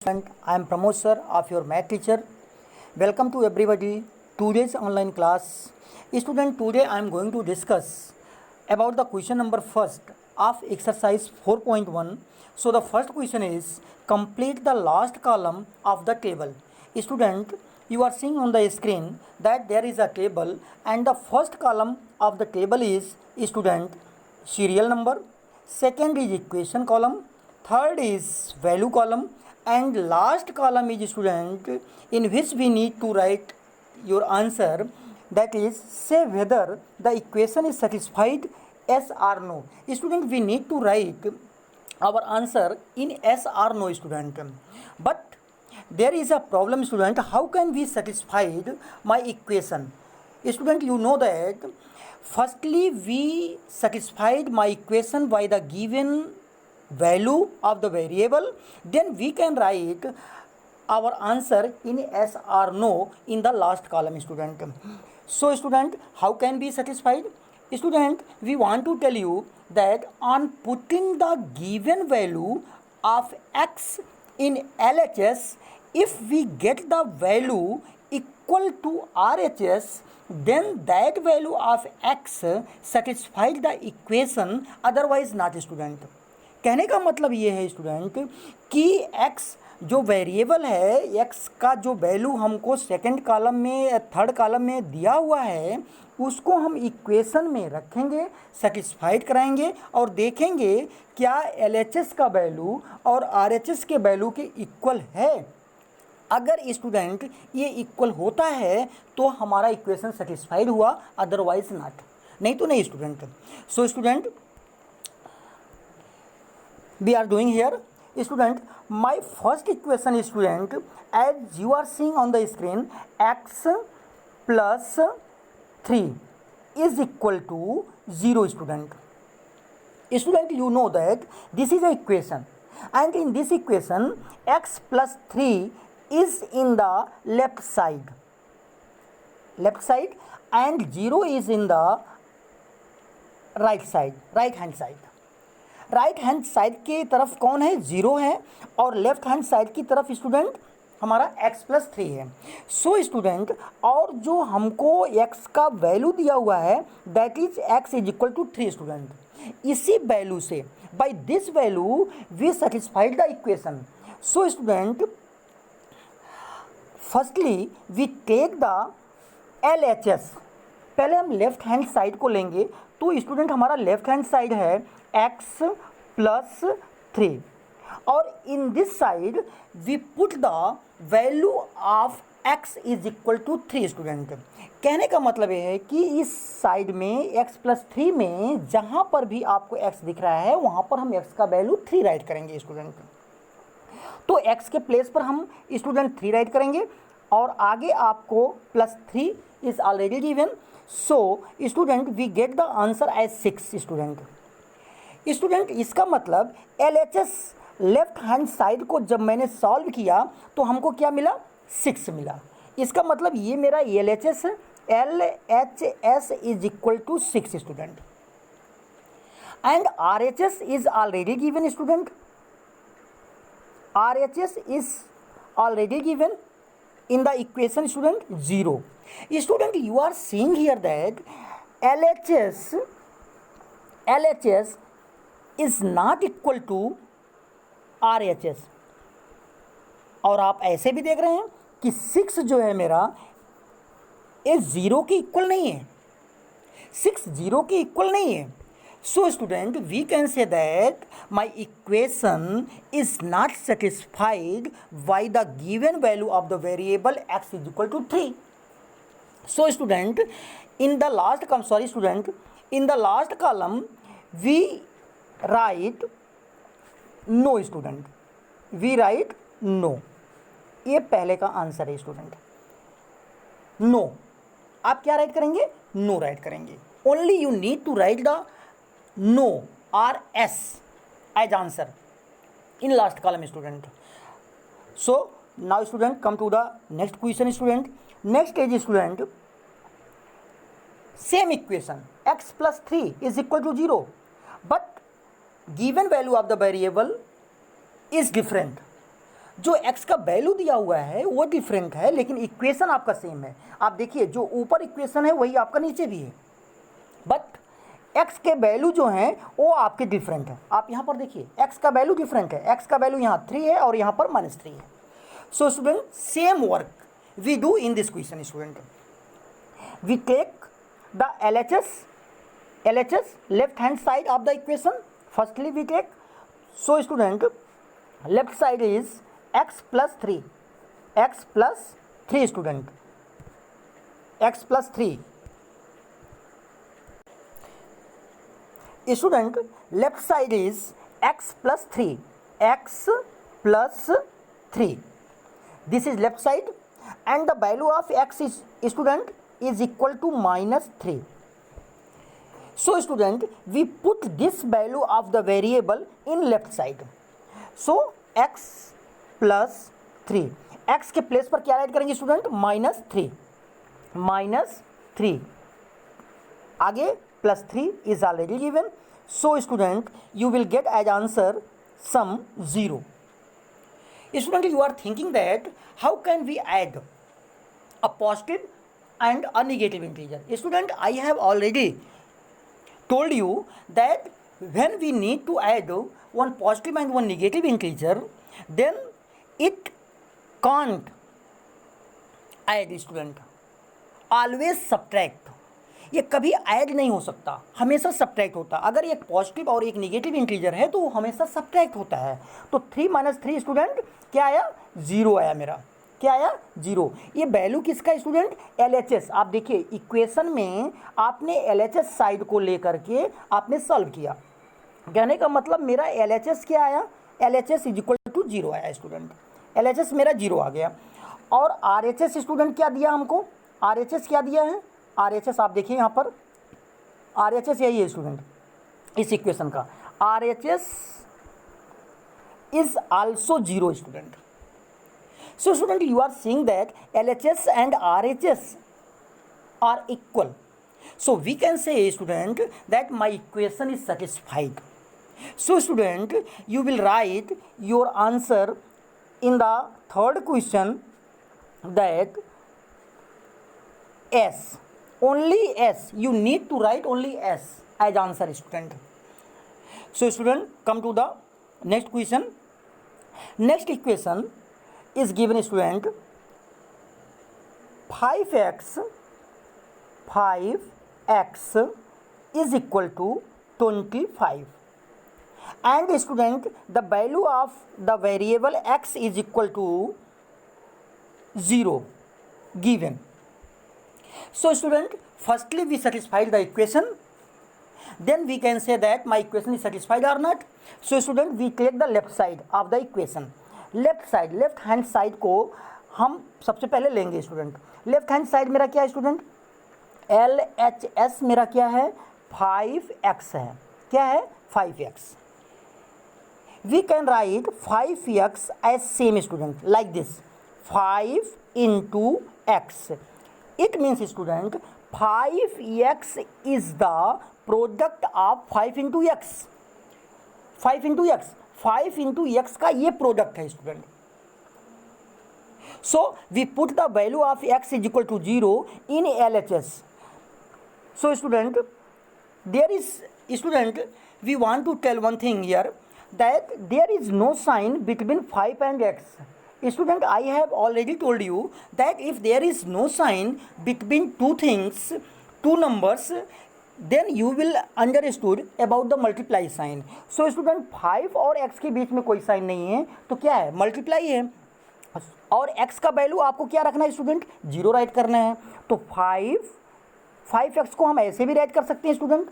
And I am Pramod sir of your math teacher. Welcome to everybody. Today's online class. Student, today I am going to discuss about the question number first of exercise 4.1. So the first question is complete the last column of the table. Student, you are seeing on the screen that there is a table and the first column of the table is student serial number, second is equation column, third is value column, and last column is student in which we need to write your answer, that is say whether the equation is satisfied, yes or no. Student, we need to write our answer in yes or no, student. But there is a problem, student. How can we satisfied my equation? Student, you know that firstly we satisfied my equation by the given value of the variable, then we can write our answer in yes or no in the last column, student. So student, how can be satisfied? Student, we want to tell you that on putting the given value of x in LHS, if we get the value equal to RHS, then that value of x satisfies the equation, otherwise not, student. कहने का मतलब ये है student कि x जो variable है, x का जो वैल्यू हमको सेकंड कॉलम में थर्ड कॉलम में दिया हुआ है, उसको हम इक्वेशन में रखेंगे, सेटिस्फाइड कराएंगे और देखेंगे क्या LHS का वैल्यू और RHS के वैल्यू के इक्वल है। अगर स्टूडेंट ये इक्वल होता है तो हमारा इक्वेशन सेटिस्फाइड हुआ, अदरवाइज नॉट, नहीं तो नहीं student. So student, we are doing here, student, my first equation is, student, as you are seeing on the screen, x plus 3 is equal to 0, student. Student, you know that this is a equation, and in this equation x plus 3 is in the left side, and 0 is in the right hand side. Right hand side की तरफ कौन है? 0 है, और left hand side की तरफ student हमारा x plus 3 है। सो स्टूडेंट, और जो हमको x का वैल्यू दिया हुआ है that is x is equal to 3, student. इसी वैल्यू से, by this value we satisfied the equation. So student, firstly we take the LHS। पहले हम लेफ्ट हैंड साइड को लेंगे, तो स्टूडेंट हमारा लेफ्ट हैंड साइड है x प्लस 3, और in this side we put the value of x is equal to 3, student. कहने का मतलब ये है कि इस साइड में x प्लस 3 में जहाँ पर भी आपको x दिख रहा है वहाँ पर हम x का वैल्यू 3 राइट करेंगे, स्टूडेंट। तो x के प्लेस पर हम स्टूडेंट 3 राइट करेंगे, और आगे आपको plus 3 is already given. So student, we get the answer as 6, student. Student, इसका मतलब LHS लेफ्ट हैंड साइड को जब मैंने सॉल्व किया तो हमको क्या मिला? 6 मिला। इसका मतलब ये मेरा LHS है, LHS is equal to 6, student. And RHS is already given, student. RHS is already given in the equation, student, 0. Student, you are seeing here that LHS is not equal to RHS, और आप ऐसे भी देख रहे हैं कि 6 जो है मेरा ये 0 के इक्वल नहीं है, 6 0 के इक्वल नहीं है। So student, we can say that my equation is not satisfied by the given value of the variable x is equal to 3. So student, in the last column, in the last column we write no, student. We write no. ये पहले का answer है, student. No, आप क्या write करेंगे? No write करेंगे। Only you need to write the no or s as answer in last column, student. So now student, come to the next question, student. Next is, student, same equation x plus 3 is equal to 0, but given value of the variable is different. जो x का value दिया हुआ है वो different है, लेकिन equation आपका same है। आप देखिए जो ऊपर इक्वेशन है वही आपका नीचे भी है, बट x के वैल्यू जो हैं वो आपके डिफरेंट है। आप यहाँ पर देखिए x का वैल्यू डिफरेंट है, x का वैल्यू यहाँ 3 है और यहाँ पर -3 है। So student same work we do in this question student. We take the LHS left hand side of the equation. Firstly we take, so student left side is x plus 3 student, x plus 3 student, left side is x plus 3, this is left side, and the value of x is student is equal to -3. So student we put this value of the variable in left side. So x plus 3, x के place पर क्या write करेंगे student? -3 आगे +3 is already given. So student you will get as answer sum 0. Student you are thinking that how can we add a positive and a negative integer? Student I have already told you that when we need to add one positive and one negative integer, then it can't add student, always subtract. ये कभी add नहीं हो सकता, हमेशा subtract होता। अगर एक positive और एक नेगेटिव इंटीजर है तो वो हमेशा सब्ट्रैक्ट होता है। तो 3 - 3 स्टूडेंट क्या आया? 0 आया मेरा। क्या आया? 0। ये वैल्यू किसका स्टूडेंट? LHS। आप देखिए इक्वेशन में आपने LHS साइड को लेकर के आपने सॉल्व किया, कहने का मतलब मेरा LHS क्या आया? LHS = 0 आया स्टूडेंट। LHS मेरा 0 आ गया। और RHS स्टूडेंट क्या दिया हमको? RHS क्या दिया है? RHS आप देखिए यहाँ पर, RHS यही है स्टूडेंट इस इक्वेशन का। RHS is also 0 student. So student you are seeing that LHS and RHS are equal. So we can say student that my equation is satisfied. So student you will write your answer in the third question that S, only S, you need to write only S as answer student. So student come to the next question. Next equation is given student 5x is equal to 25, and student the value of the variable x is equal to 0 given. So student firstly we satisfied the equation, then we can say that my equation is satisfied or not. So student we take the left side of the equation. Left side, left hand side को हम सबसे पहले लेंगे student. Left hand side मेरा क्या है student? LHS मेरा क्या है? 5x है। क्या है? 5x. We can write 5x as same student like this, 5 into x. It means student 5x is the product of 5 into x. 5 into x, 5 into x का ये प्रोडक्ट है student. So we put the value of x is equal to 0 in LHS. So student there is student we want to tell one thing here that there is no sign between 5 and x. Student I have already told you that if there is no sign between two things, two numbers, then you will understood about the multiply sign. So student 5 और x के बीच में कोई sign नहीं है तो क्या है? Multiply है। और x का वैल्यू आपको क्या रखना है स्टूडेंट? 0 राइट करना है। तो 5x को हम ऐसे भी राइट कर सकते हैं स्टूडेंट।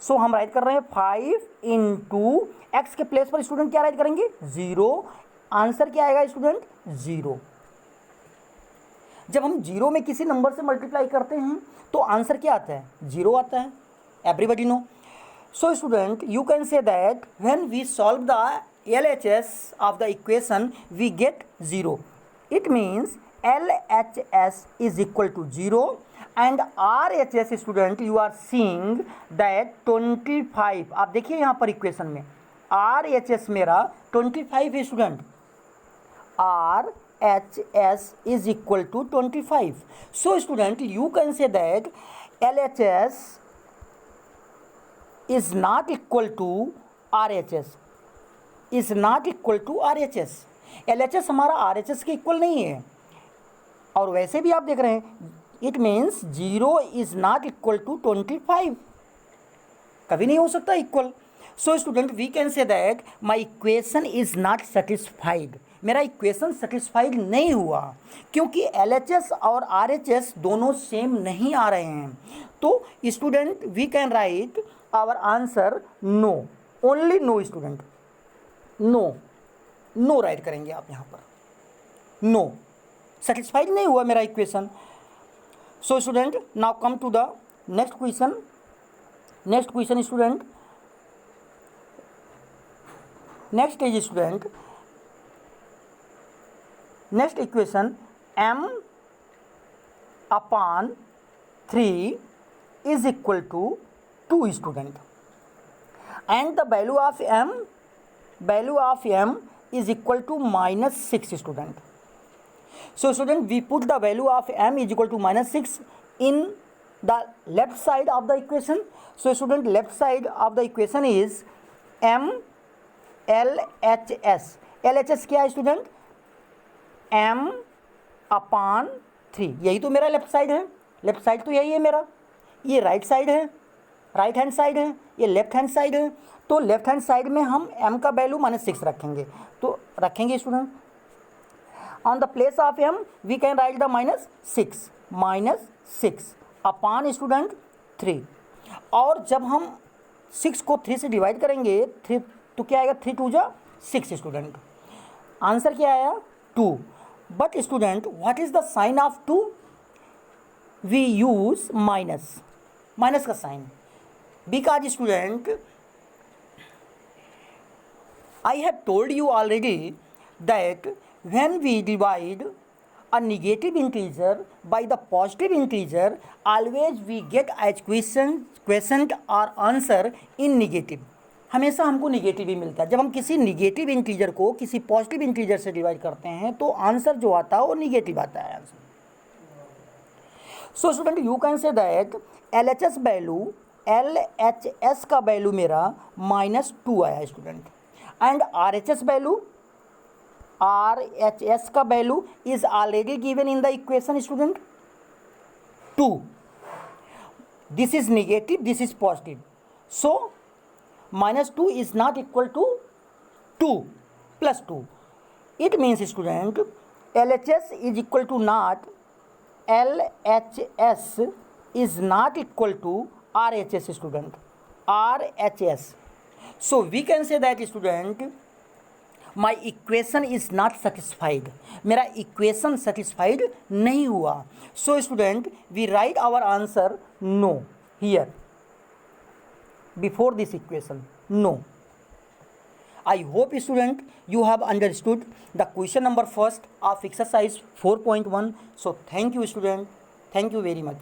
सो हम राइट कर रहे हैं 5 इंटू एक्स के प्लेस पर स्टूडेंट क्या राइट करेंगे? 0। आंसर क्या आएगा स्टूडेंट? 0। जब हम 0 में किसी नंबर से मल्टीप्लाई करते हैं तो आंसर क्या आता है? 0 आता है। Everybody know. So student you can say that when we solve the LHS of the equation we get 0. It means LHS is equal to 0 and RHS student you are seeing that 25. आप देखिए यहाँ पर equation में RHS मेरा 25 है student RHS is equal to 25. So student, you can say that LHS is not equal to RHS, is not equal to RHS. LHS हमारा RHS के equal नहीं है, और वैसे भी आप देख रहे हैं it means 0 is not equal to 25, कभी नहीं हो सकता equal. So student, we can say that my equation is not satisfied. मेरा इक्वेशन सेटिस्फाइड नहीं हुआ क्योंकि LHS और RHS दोनों सेम नहीं आ रहे हैं. तो student, we can write our answer no, only no. Student, no, no write करेंगे आप यहाँ पर. नो, सेटिस्फाइड नहीं हुआ मेरा equation. So student, now come to the next question. Next question student, next is student, next equation m upon 3 is equal to 2 student, and the value of m is equal to -6 student. So student, we put the value of m is equal to -6 in the left side of the equation. So student, left side of the equation is m LHS. LHS क्या है student? m upon 3. यही तो मेरा left side है. Left side तो यही है मेरा. ये राइट साइड है, राइट हैंड साइड है, ये लेफ्ट हैंड साइड है. तो लेफ्ट हैंड साइड में हम m का वैल्यू -6 रखेंगे. तो रखेंगे student, on the place of m we can write the -6 upon student 3. और जब हम 6 को 3 से डिवाइड करेंगे 3 तो क्या आएगा? 3 2 जा 6 स्टूडेंट. आंसर क्या आया? 2. But student, what is the sign of 2? We use minus का sign, because student I have told you already that when we divide a negative integer by the positive integer, always we get as question or answer in negative. हमेशा हमको negative ही मिलता है. जब हम किसी negative integer को किसी positive integer से डिवाइड करते हैं तो आंसर जो आता है वो निगेटिव आता है answer. So student, you can say that LHS का वैल्यू मेरा -2 आया स्टूडेंट, एंड RHS का value is already given in the equation student 2. This is negative, this is positive. So -2 is not equal to 2 plus 2. It means student, LHS is equal to not, LHS is not equal to RHS student, RHS. So we can say that student, my equation is not satisfied. मेरा equation satisfied नहीं हुआ. So student, we write our answer no here. Before this equation, no. I hope student you have understood the question number first of exercise 4.1. So thank you student, thank you very much.